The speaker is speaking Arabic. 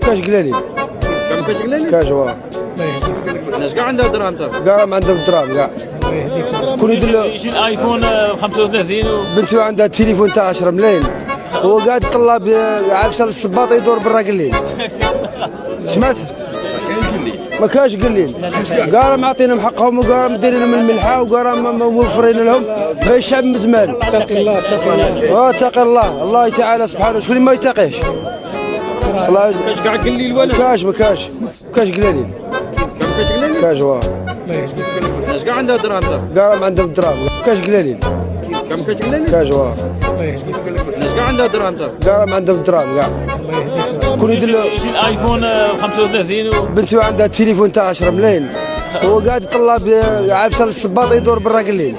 كاش قلالي كم كاش قلالي؟ كاش واه الناس كاع عندها دراهم صافي كاع ما عندهم دراهم كاع كون يدير يجي الايفون 35 بنتو عندها تليفون تاع 10 ملايين هو قاعد طلاب عابسه للصباط يدور برا قليل سمعت ما كاش قليل كاع معطينهم حقهم وكاع مديرين لهم الملحه وكاع موفرين لهم باش الشعب مزمان اتق الله اتق الله اتقي الله تعالى سبحانه شكون ما يتقيش صلاح كاش كاع قليل ولا كاش ما كاش قليل كم كاش قلالي؟ كاش واه الناس كاع عندها دراهم صافي كاع ما عندهم دراهم كاش قليل كم كاش قلالي؟ كاش واه الناس كاع عندها دراهم صافي كاع ما عندهم دراهم كاع كون يدير يجي الايفون 35 بنتو عندها تليفون تاع 10 ملايين هو قاعد طلاب عابسه للصباط يدور برا قليل